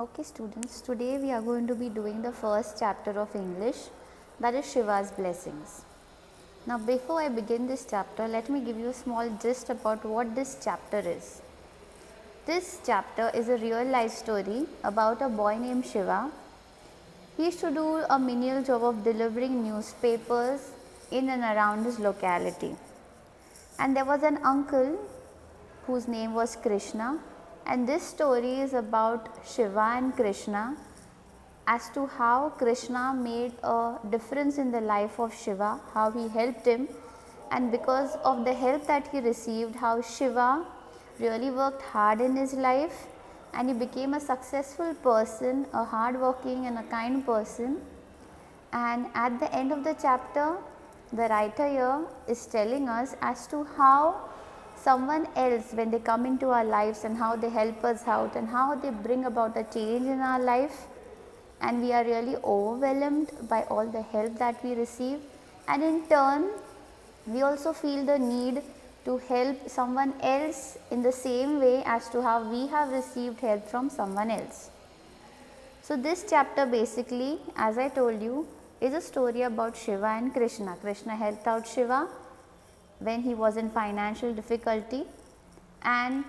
Okay students, today we are going to be doing the first chapter of English, that is Shiva's blessings. Now before I begin this chapter, let me give you a small gist about what this chapter is. This chapter is a real life story about a boy named Shiva. He used to do a menial job of delivering newspapers in and around his locality. And there was an uncle whose name was Krishna, and this story is about Shiva and Krishna as to how Krishna made a difference in the life of Shiva, how he helped him, and because of the help that he received, how Shiva really worked hard in his life and he became a successful person, a hard-working and a kind person. And at the end of the chapter, the writer here is telling us as to how someone else, when they come into our lives and how they help us out and how they bring about a change in our life, and we are really overwhelmed by all the help that we receive, and in turn we also feel the need to help someone else in the same way as to how we have received help from someone else. So this chapter basically, as I told you, is a story about Shiva and Krishna. Krishna helped out Shiva when he was in financial difficulty, and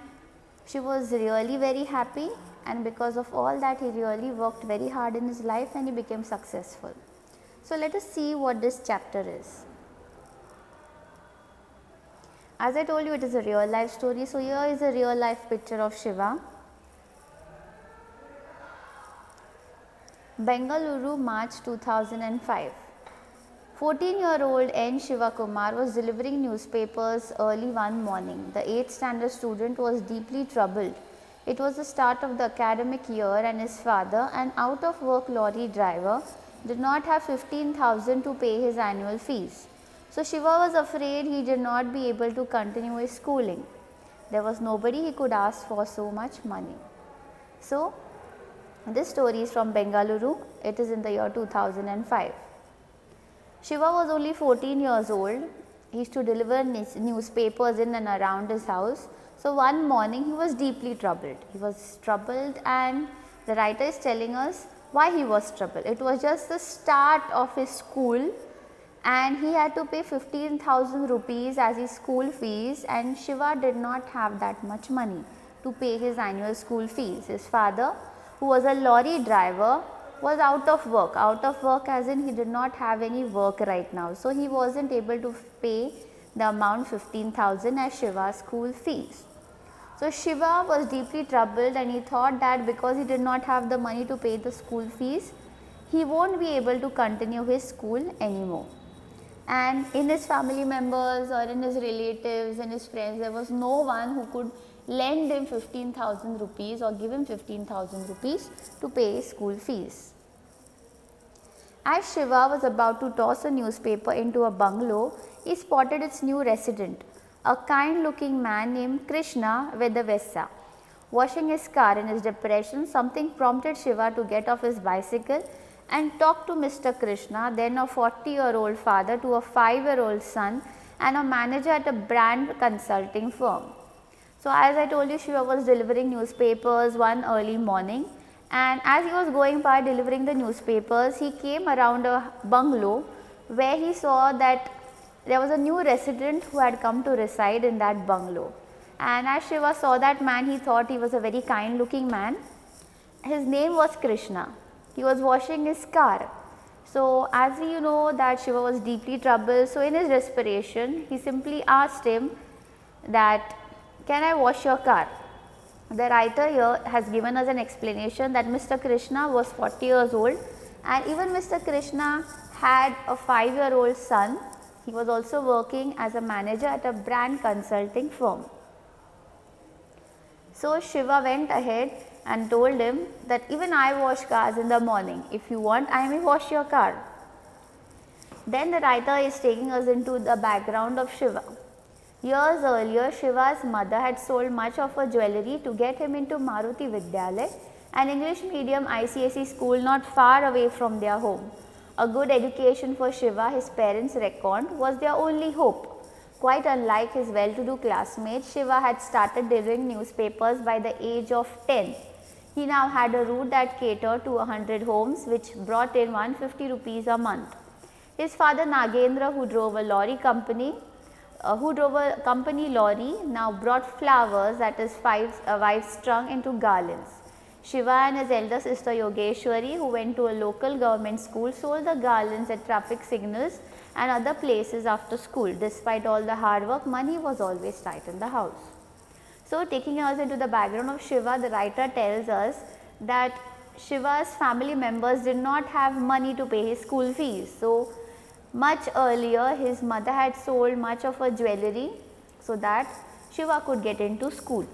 she was really very happy, and because of all that he really worked very hard in his life and he became successful. So let us see what this chapter is. As I told you, it is a real life story. So here is a real life picture of Shiva. Bengaluru, March 2005. 14-year-old N. Shivakumar was delivering newspapers early one morning. The 8th standard student was deeply troubled. It was the start of the academic year and his father, an out-of-work lorry driver, did not have 15,000 to pay his annual fees. So Shiva was afraid he did not be able to continue his schooling. There was nobody he could ask for so much money. So this story is from Bengaluru. It is in the year 2005. Shiva was only 14 years old. He used to deliver newspapers in and around his house. So one morning he was deeply troubled. He was troubled, and the writer is telling us why he was troubled. It was just the start of his school and he had to pay 15,000 rupees as his school fees, and Shiva did not have that much money to pay his annual school fees. His father, who was a lorry driver, was out of work as in he did not have any work right now. So he wasn't able to pay the amount 15,000 as Shiva's school fees. So Shiva was deeply troubled, and he thought that because he did not have the money to pay the school fees, he won't be able to continue his school anymore. And in his family members or in his relatives and his friends, there was no one who could lend him 15,000 rupees or give him 15,000 rupees to pay his school fees. As Shiva was about to toss a newspaper into a bungalow, he spotted its new resident, a kind-looking man named Krishna Vedavesa. Washing his car in his depression, something prompted Shiva to get off his bicycle and talk to Mr. Krishna, then a 40-year-old father to a 5-year-old son and a manager at a brand consulting firm. So as I told you, Shiva was delivering newspapers one early morning, and as he was going by delivering the newspapers, he came around a bungalow where he saw that there was a new resident who had come to reside in that bungalow. And as Shiva saw that man, he thought he was a very kind looking man. His name was Krishna. He was washing his car. So as we know that Shiva was deeply troubled, so in his desperation, he simply asked him that, "Can I wash your car?" The writer here has given us an explanation that Mr. Krishna was 40 years old, and even Mr. Krishna had a 5-year-old son. He was also working as a manager at a brand consulting firm. So Shiva went ahead and told him that even I wash cars in the morning. If you want, I may wash your car. Then the writer is taking us into the background of Shiva. Years earlier, Shiva's mother had sold much of her jewellery to get him into Maruti Vidyalaya, an English medium ICSE school not far away from their home. A good education for Shiva, his parents reckoned, was their only hope. Quite unlike his well-to-do classmates, Shiva had started delivering newspapers by the age of 10. He now had a route that catered to 100 homes, which brought in 150 rupees a month. His father Nagendra, who drove a company lorry, now brought flowers, that is wives strung into garlands. Shiva and his elder sister Yogeshwari, who went to a local government school, sold the garlands at traffic signals and other places after school. Despite all the hard work, money was always tight in the house. So, taking us into the background of Shiva, the writer tells us that Shiva's family members did not have money to pay his school fees. So, much earlier his mother had sold much of her jewellery so that Shiva could get into school.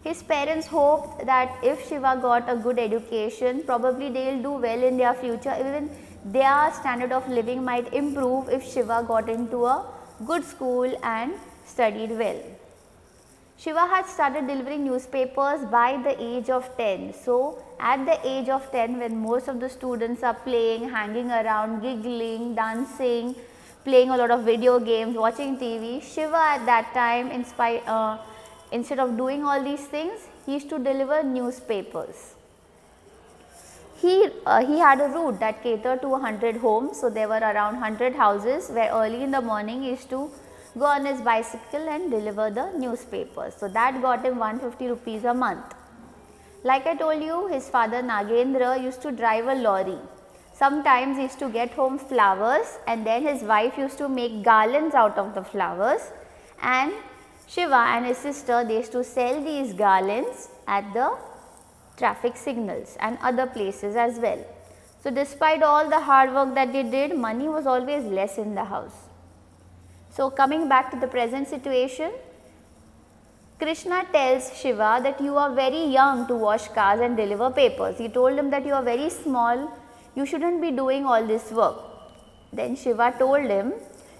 His parents hoped that if Shiva got a good education, probably they will do well in their future. Even their standard of living might improve if Shiva got into a good school and studied well. Shiva had started delivering newspapers by the age of 10. So, at the age of 10, when most of the students are playing, hanging around, giggling, dancing, playing a lot of video games, watching TV, Shiva at that time, instead of doing all these things, he used to deliver newspapers. He had a route that catered to 100 homes. So, there were around 100 houses where early in the morning he used to go on his bicycle and deliver the newspapers. So, that got him 150 rupees a month. Like I told you, his father Nagendra used to drive a lorry. Sometimes he used to get home flowers, and then his wife used to make garlands out of the flowers, and Shiva and his sister, they used to sell these garlands at the traffic signals and other places as well. So, despite all the hard work that they did, money was always less in the house. So, coming back to the present situation, Krishna tells Shiva that you are very young to wash cars and deliver papers. He told him that you are very small, you shouldn't be doing all this work. Then Shiva told him,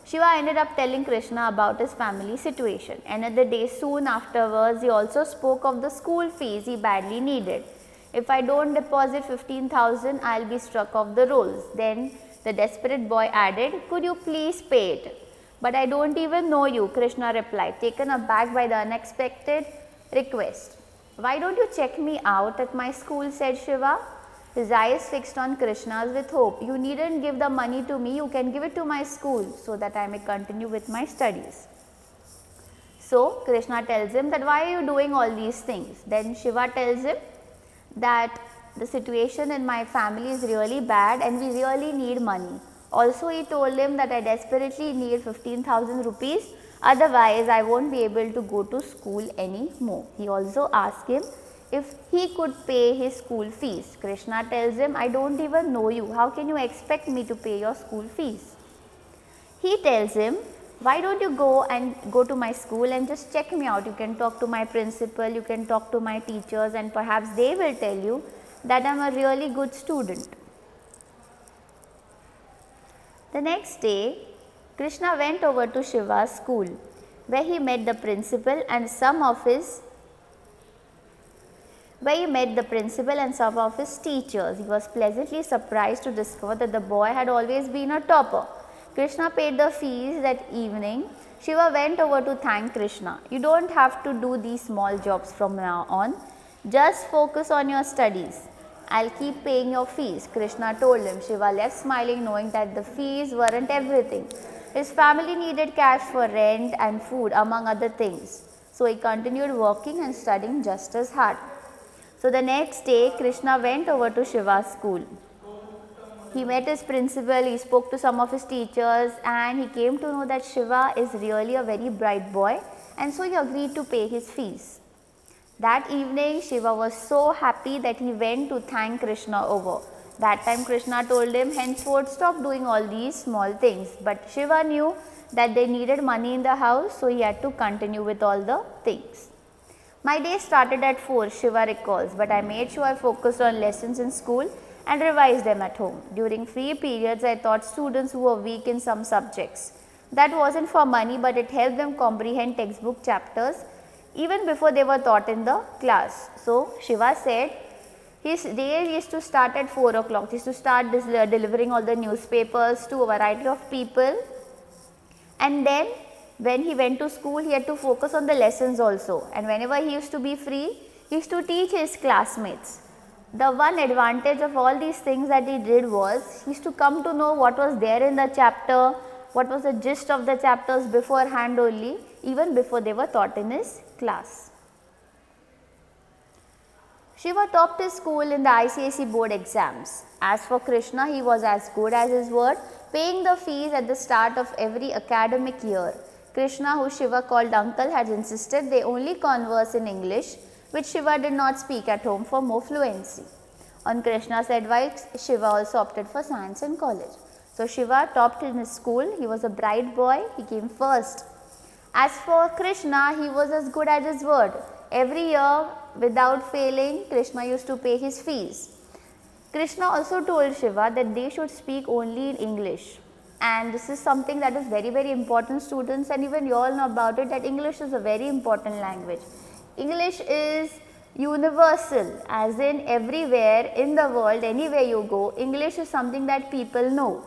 Shiva ended up telling Krishna about his family situation. Another day soon afterwards, he also spoke of the school fees he badly needed. If I don't deposit 15,000, I will be struck off the rolls. Then the desperate boy added, could you please pay it? But I don't even know you, Krishna replied, taken aback by the unexpected request. Why don't you check me out at my school, said Shiva, his eyes fixed on Krishna's with hope. You needn't give the money to me, you can give it to my school so that I may continue with my studies. So, Krishna tells him that why are you doing all these things? Then Shiva tells him that the situation in my family is really bad and we really need money. Also, he told him that I desperately need 15,000 rupees, otherwise I won't be able to go to school anymore. He also asked him if he could pay his school fees. Krishna tells him, I don't even know you, how can you expect me to pay your school fees? He tells him, why don't you go to my school and just check me out. You can talk to my principal, you can talk to my teachers, and perhaps they will tell you that I am a really good student. The next day, Krishna went over to Shiva's school, where he met the principal and some of his teachers. He was pleasantly surprised to discover that the boy had always been a topper. Krishna paid the fees that evening. Shiva went over to thank Krishna. You don't have to do these small jobs from now on. Just focus on your studies. I'll keep paying your fees, Krishna told him. Shiva left smiling, knowing that the fees weren't everything. His family needed cash for rent and food, among other things. So he continued working and studying just as hard. So the next day, Krishna went over to Shiva's school. He met his principal, he spoke to some of his teachers, and he came to know that Shiva is really a very bright boy, and so he agreed to pay his fees. That evening, Shiva was so happy that he went to thank Krishna over. That time Krishna told him, henceforth stop doing all these small things. But Shiva knew that they needed money in the house, so he had to continue with all the things. My day started at 4, Shiva recalls, but I made sure I focused on lessons in school and revised them at home. During free periods, I taught students who were weak in some subjects. That wasn't for money, but it helped them comprehend textbook chapters even before they were taught in the class. So, Shiva said his day used to start at 4 o'clock. He used to start delivering all the newspapers to a variety of people, and then when he went to school, he had to focus on the lessons also, and whenever he used to be free, he He used to teach his classmates. The one advantage of all these things that he did was, he used to come to know what was there in the chapter, what was the gist of the chapters beforehand only, even before they were taught in his class. Shiva topped his school in the ICSE board exams. As for Krishna, he was as good as his word, paying the fees at the start of every academic year. Krishna, who Shiva called uncle, had insisted they only converse in English, which Shiva did not speak at home for more fluency. On Krishna's advice, Shiva also opted for science in college. So Shiva topped in his school. He was a bright boy. He came first. As for Krishna, he was as good as his word. Every year, without failing, Krishna used to pay his fees. Krishna also told Shiva that they should speak only in English. And this is something that is very, very important, students, and even you all know about it, that English is a very important language. English is universal, as in everywhere in the world, anywhere you go, English is something that people know.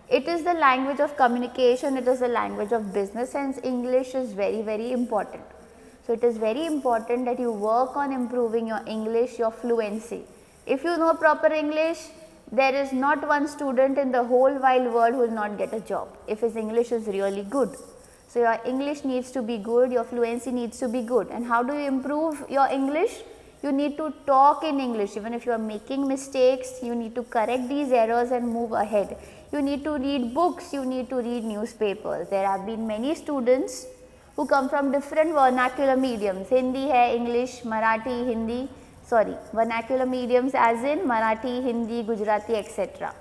It is the language of communication, it is the language of business, hence English is very, very important. So it is very important that you work on improving your English, your fluency. If you know proper English, there is not one student in the whole wide world who will not get a job if his English is really good. So your English needs to be good, your fluency needs to be good. And how do you improve your English? You need to talk in English. Even if you are making mistakes, you need to correct these errors and move ahead. You need to read books, you need to read newspapers. There have been many students who come from different vernacular mediums, Hindi hai, English, Marathi, Hindi, vernacular mediums as in Marathi, Hindi, Gujarati, etc.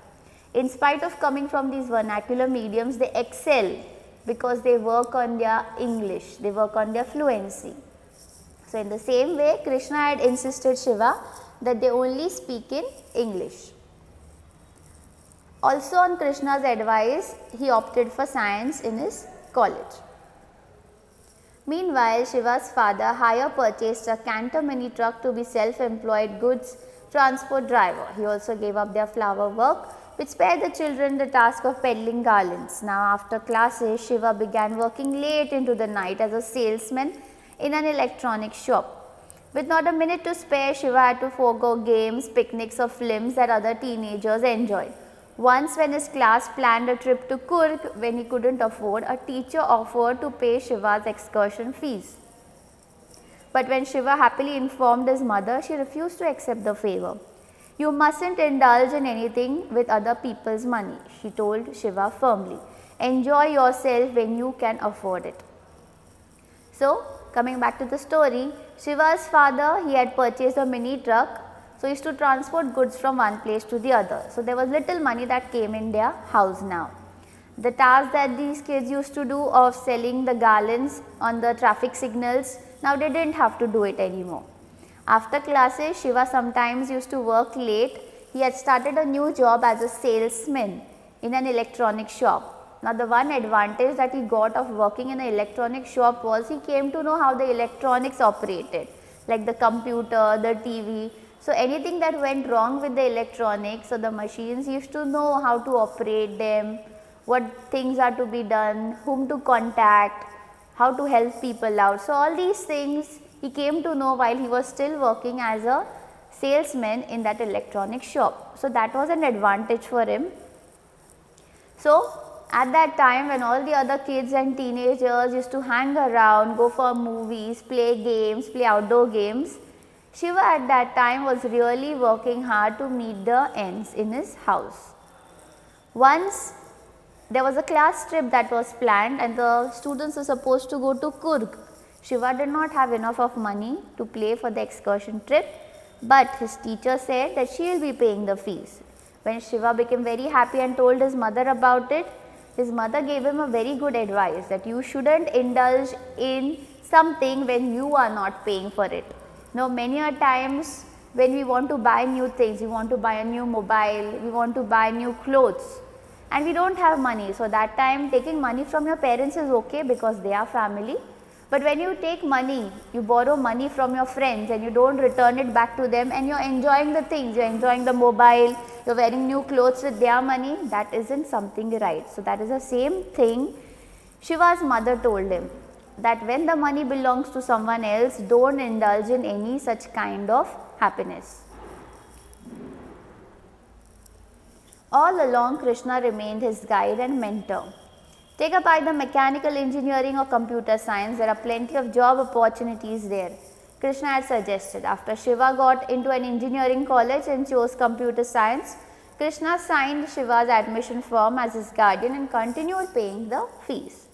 In spite of coming from these vernacular mediums, they excel because they work on their English, they work on their fluency. So in the same way, Krishna had insisted Shiva that they only speak in English. Also on Krishna's advice, he opted for science in his college. Meanwhile, Shiva's father hire purchased a Canter mini truck to be self-employed goods transport driver. He also gave up their flower work, which spared the children the task of peddling garlands. Now after classes, Shiva began working late into the night as a salesman in an electronics shop. With not a minute to spare, Shiva had to forego games, picnics or films that other teenagers enjoyed. Once when his class planned a trip to Coorg when he couldn't afford, a teacher offered to pay Shiva's excursion fees. But when Shiva happily informed his mother, she refused to accept the favor. You mustn't indulge in anything with other people's money, she told Shiva firmly. Enjoy yourself when you can afford it. So, coming back to the story, Shiva's father, he had purchased a mini truck. So, he used to transport goods from one place to the other. So, there was little money that came in their house now. The task that these kids used to do of selling the garlands on the traffic signals, now they didn't have to do it anymore. After classes, Shiva sometimes used to work late. He had started a new job as a salesman in an electronic shop. Now, the one advantage that he got of working in an electronic shop was he came to know how the electronics operated, like the computer, the TV. So, anything that went wrong with the electronics or the machines, he used to know how to operate them, what things are to be done, whom to contact, how to help people out. So, all these things he came to know while he was still working as a salesman in that electronic shop. So, that was an advantage for him. So, at that time when all the other kids and teenagers used to hang around, go for movies, play games, play outdoor games, Shiva at that time was really working hard to meet the ends in his house. Once there was a class trip that was planned and the students were supposed to go to Coorg. Shiva did not have enough of money to pay for the excursion trip, but his teacher said that she will be paying the fees. When Shiva became very happy and told his mother about it, his mother gave him a very good advice that you shouldn't indulge in something when you are not paying for it. Now, many a times when we want to buy new things, we want to buy a new mobile, we want to buy new clothes and we don't have money. So, that time taking money from your parents is okay because they are family. But when you take money, you borrow money from your friends and you don't return it back to them and you are enjoying the things, you are enjoying the mobile, you are wearing new clothes with their money, that isn't something right. So, that is the same thing Shiva's mother told him. that when the money belongs to someone else, don't indulge in any such kind of happiness. All along, Krishna remained his guide and mentor. Take up either mechanical engineering or computer science, there are plenty of job opportunities there. Krishna had suggested. After Shiva got into an engineering college and chose computer science, Krishna signed Shiva's admission form as his guardian and continued paying the fees.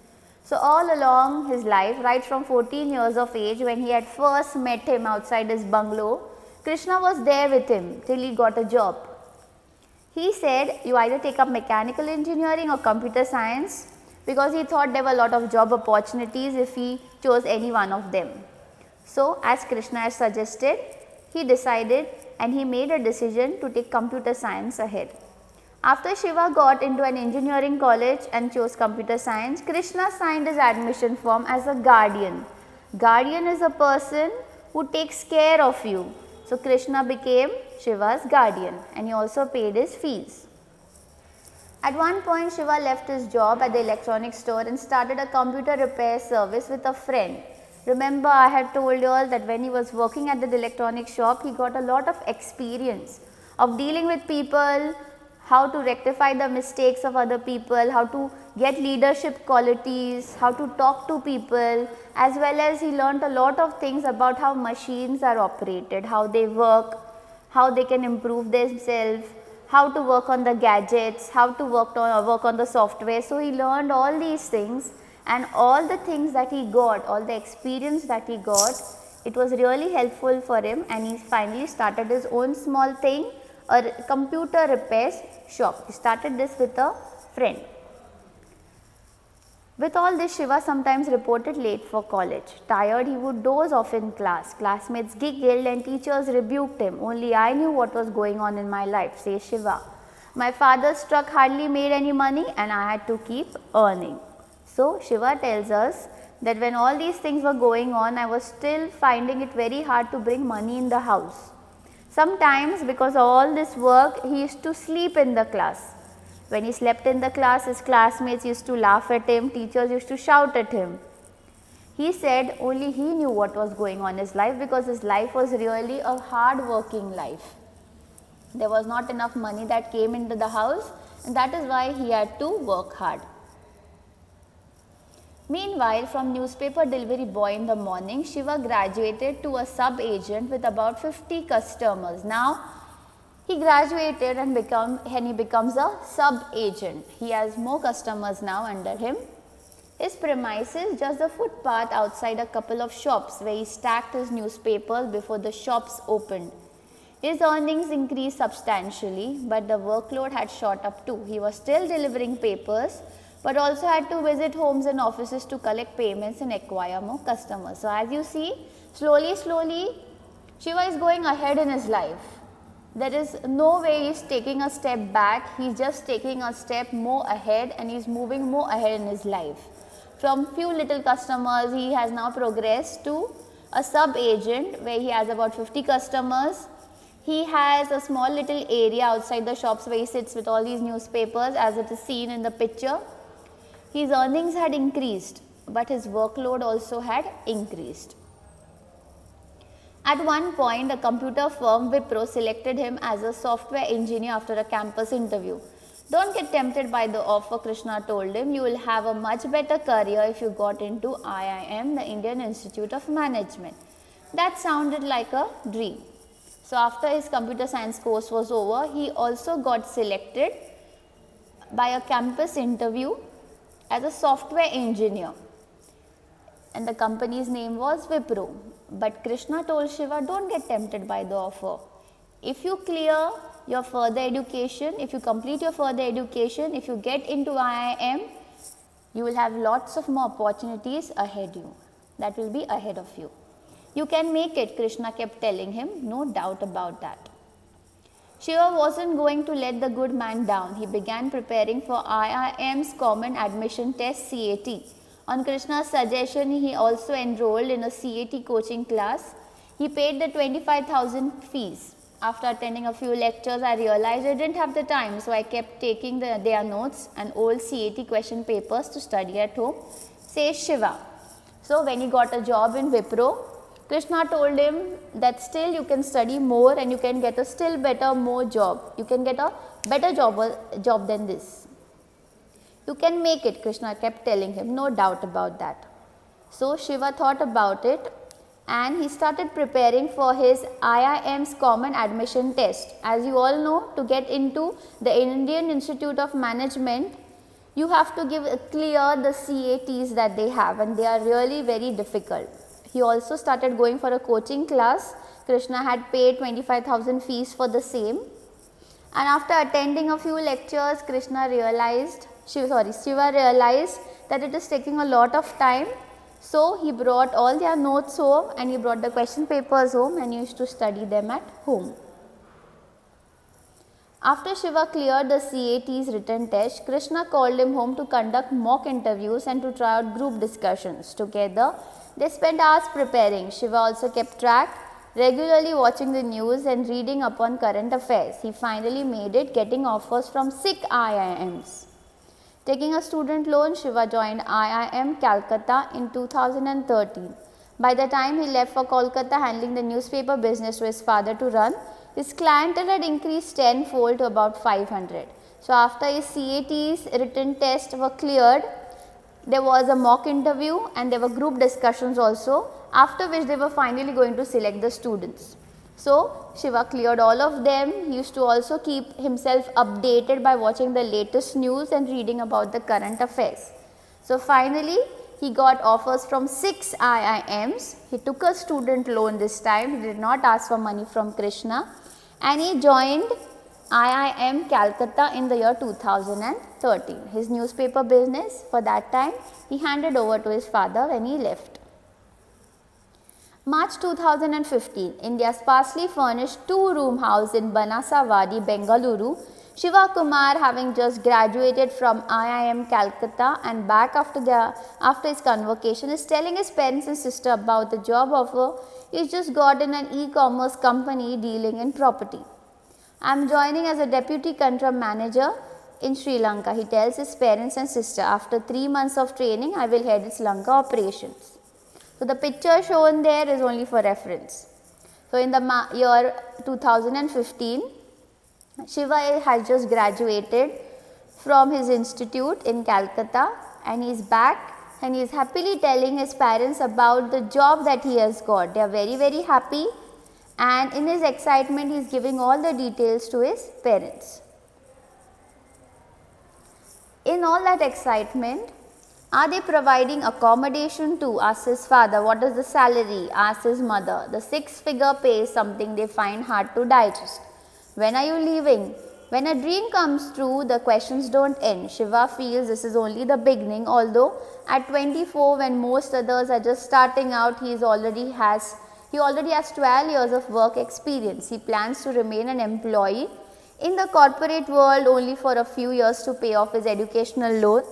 So, all along his life, right from 14 years of age, when he had first met him outside his bungalow, Krishna was there with him till he got a job. He said, you either take up mechanical engineering or computer science, because he thought there were a lot of job opportunities if he chose any one of them. So, as Krishna has suggested, he decided and he made a decision to take computer science ahead. After Shiva got into an engineering college and chose computer science, Krishna signed his admission form as a guardian. Guardian is a person who takes care of you. So, Krishna became Shiva's guardian and he also paid his fees. At one point, Shiva left his job at the electronics store and started a computer repair service with a friend. Remember, I had told you all that when he was working at the electronics shop, he got a lot of experience of dealing with people, how to rectify the mistakes of other people, how to get leadership qualities, how to talk to people, as well as he learnt a lot of things about how machines are operated, how they work, how they can improve themselves, how to work on the gadgets, how to work on the software. So, he learned all these things, and all the things that he got, all the experience that he got, it was really helpful for him, and he finally started his own small thing, a computer repair shop. He started this with a friend. With all this, Shiva sometimes reported late for college. Tired, he would doze off in class. Classmates giggled and teachers rebuked him. Only I knew what was going on in my life, says Shiva. My father's truck hardly made any money and I had to keep earning. So, Shiva tells us that when all these things were going on, I was still finding it very hard to bring money in the house. Sometimes, because of all this work, he used to sleep in the class. When he slept in the class, his classmates used to laugh at him, teachers used to shout at him. He said only he knew what was going on in his life, because his life was really a hard working life. There was not enough money that came into the house, and that is why he had to work hard. Meanwhile, from newspaper delivery boy in the morning, Shiva graduated to a sub-agent with about 50 customers. Now, he graduated and he becomes a sub-agent. He has more customers now under him. His premises, just the footpath outside a couple of shops where he stacked his newspapers before the shops opened. His earnings increased substantially, but the workload had shot up too. He was still delivering papers, but also had to visit homes and offices to collect payments and acquire more customers. So, as you see, slowly, Shiva is going ahead in his life. There is no way he is taking a step back, he is just taking a step more ahead and he is moving more ahead in his life. From few little customers, he has now progressed to a sub-agent where he has about 50 customers. He has a small little area outside the shops where he sits with all these newspapers, as it is seen in the picture. His earnings had increased, but his workload also had increased. At one point, a computer firm Wipro selected him as a software engineer after a campus interview. Don't get tempted by the offer, Krishna told him. You will have a much better career if you got into IIM, the Indian Institute of Management. That sounded like a dream. So, after his computer science course was over, he also got selected by a campus interview as a software engineer, and the company's name was Wipro. But Krishna told Shiva, don't get tempted by the offer. If you clear your further education, if you complete your further education, if you get into IIM, you will have lots of more opportunities ahead you. That will be ahead of you. You can make it, Krishna kept telling him, no doubt about that. Shiva wasn't going to let the good man down. He began preparing for IIM's Common Admission Test CAT. On Krishna's suggestion, he also enrolled in a CAT coaching class. He paid the 25,000 fees. After attending a few lectures, I realized I didn't have the time, so I kept taking their notes and old CAT question papers to study at home, says Shiva. So when he got a job in Wipro, Krishna told him that still you can study more and you can get a still better more job. You can get a better job than this. You can make it, Krishna kept telling him, no doubt about that. So Shiva thought about it and he started preparing for his IIM's common admission test. As you all know, to get into the Indian Institute of Management, you have to clear the CATs that they have, and they are really very difficult. He also started going for a coaching class. Krishna had paid 25,000 fees for the same, and after attending a few lectures, Shiva realized that it is taking a lot of time. So he brought all their notes home and he brought the question papers home and used to study them at home. After Shiva cleared the CAT's written test, Krishna called him home to conduct mock interviews and to try out group discussions. Together, they spent hours preparing. Shiva also kept track, regularly watching the news and reading upon current affairs. He finally made it, getting offers from 6 IIMs. Taking a student loan, Shiva joined IIM Calcutta in 2013. By the time he left for Kolkata, handling the newspaper business to his father to run, his clientele had increased tenfold to about 500. So after his CAT's written tests were cleared, there was a mock interview and there were group discussions also, after which they were finally going to select the students. So Shiva cleared all of them. He used to also keep himself updated by watching the latest news and reading about the current affairs. So finally, he got offers from 6 IIMs. He took a student loan this time. He did not ask for money from Krishna, and he joined IIM Calcutta in the year 2013. His newspaper business for that time he handed over to his father when he left. March 2015, India's sparsely furnished two-room house in Banasawadi, Bengaluru, Shiva Kumar, having just graduated from IIM Calcutta and back after his convocation, is telling his parents and sister about the job offer he's just got in an e-commerce company dealing in property. I am joining as a deputy country manager in Sri Lanka, he tells his parents and sister. After 3 months of training, I will head its Lanka operations. So the picture shown there is only for reference. So in the year 2015, Shiva has just graduated from his institute in Calcutta and he is back and he is happily telling his parents about the job that he has got. They are very, very happy, and in his excitement he is giving all the details to his parents. In all that excitement, are they providing accommodation too? Asks his father. What is the salary? Asks his mother. The 6-figure pay is something they find hard to digest. When are you leaving? When a dream comes true, the questions don't end. Shiva feels this is only the beginning, although at 24, when most others are just starting out, he already has 12 years of work experience. He plans to remain an employee in the corporate world only for a few years to pay off his educational loan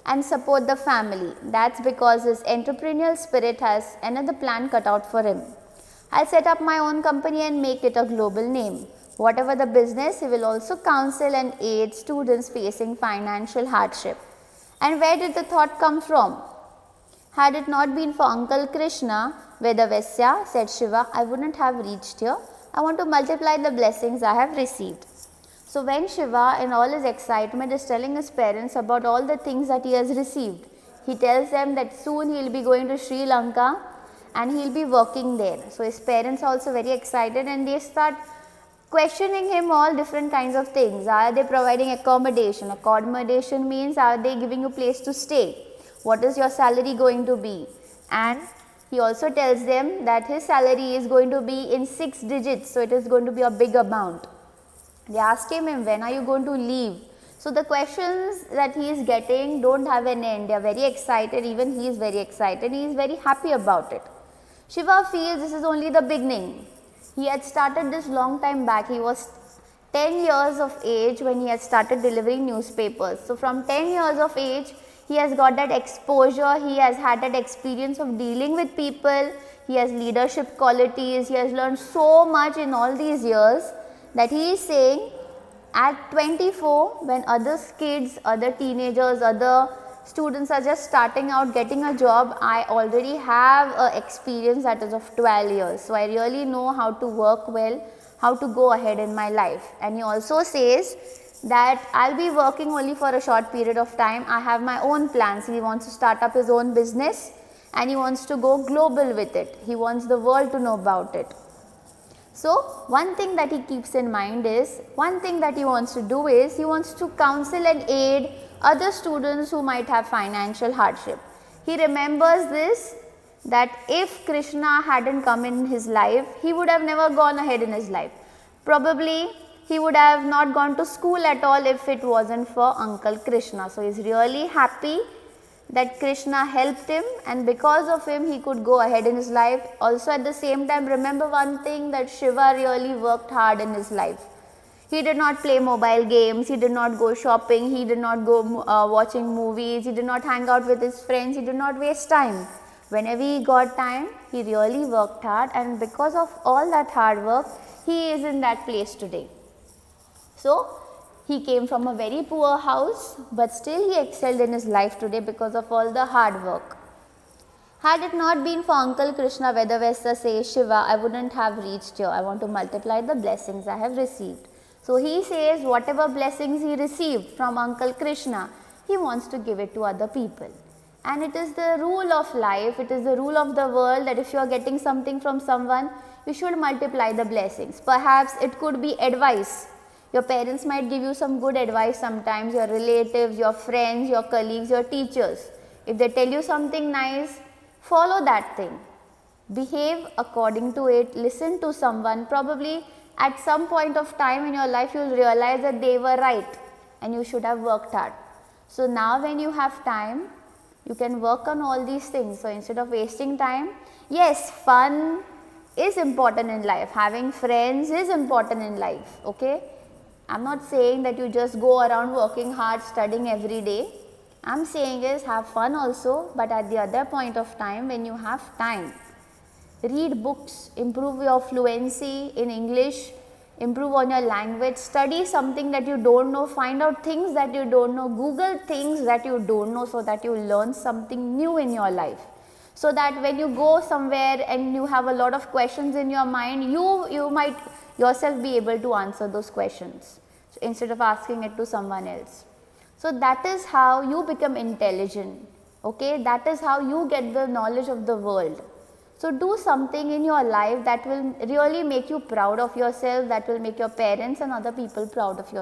and support the family. That's because his entrepreneurial spirit has another plan cut out for him. I'll set up my own company and make it a global name. Whatever the business, he will also counsel and aid students facing financial hardship. And where did the thought come from? Had it not been for Uncle Krishna, Vedavasya, said Shiva, I wouldn't have reached here. I want to multiply the blessings I have received. So when Shiva, in all his excitement, is telling his parents about all the things that he has received, he tells them that soon he will be going to Sri Lanka and he will be working there. So his parents are also very excited and they start questioning him all different kinds of things. Are they providing accommodation? Accommodation means are they giving you place to stay? What is your salary going to be? And he also tells them that his salary is going to be in 6 digits, so it is going to be a big amount. They asked him, when are you going to leave? So the questions that he is getting don't have an end. They are very excited, even he is very excited, he is very happy about it. Shiva feels this is only the beginning. He had started this long time back. He was 10 years of age when he had started delivering newspapers. So from 10 years of age, he has got that exposure, he has had that experience of dealing with people, he has leadership qualities, he has learned so much in all these years that he is saying at 24, when other kids, other teenagers, other students are just starting out getting a job, I already have a experience that is of 12 years. So I really know how to work well, how to go ahead in my life. And he also says that I'll be working only for a short period of time. I have my own plans. He wants to start up his own business and he wants to go global with it. He wants the world to know about it. So one thing that he keeps in mind is, one thing that he wants to do is, he wants to counsel and aid other students who might have financial hardship. He remembers this, that if Krishna hadn't come in his life, he would have never gone ahead in his life. Probably he would have not gone to school at all if it wasn't for Uncle Krishna. So he is really happy that Krishna helped him, and because of him he could go ahead in his life. Also at the same time, remember one thing, that Shiva really worked hard in his life. He did not play mobile games, he did not go shopping, he did not go watching movies, he did not hang out with his friends, he did not waste time. Whenever he got time, he really worked hard, and because of all that hard work, he is in that place today. So he came from a very poor house, but still he excelled in his life today because of all the hard work. Had it not been for Uncle Krishna, Vedavesta says, Shiva, I wouldn't have reached here. I want to multiply the blessings I have received. So he says whatever blessings he received from Uncle Krishna, he wants to give it to other people. And it is the rule of life, it is the rule of the world, that if you are getting something from someone, you should multiply the blessings. Perhaps it could be advice. Your parents might give you some good advice sometimes, your relatives, your friends, your colleagues, your teachers. If they tell you something nice, follow that thing. Behave according to it, listen to someone. Probably at some point of time in your life you will realize that they were right and you should have worked hard. So now when you have time, you can work on all these things. So instead of wasting time, yes, fun is important in life, having friends is important in life, okay. I am not saying that you just go around working hard, studying every day. I am saying is have fun also, but at the other point of time, when you have time, read books, improve your fluency in English, improve on your language, study something that you don't know, find out things that you don't know, Google things that you don't know, so that you learn something new in your life. So that when you go somewhere and you have a lot of questions in your mind, you might yourself be able to answer those questions instead of asking it to someone else. So that is how you become intelligent, okay, that is how you get the knowledge of the world. So do something in your life that will really make you proud of yourself, that will make your parents and other people proud of yourself.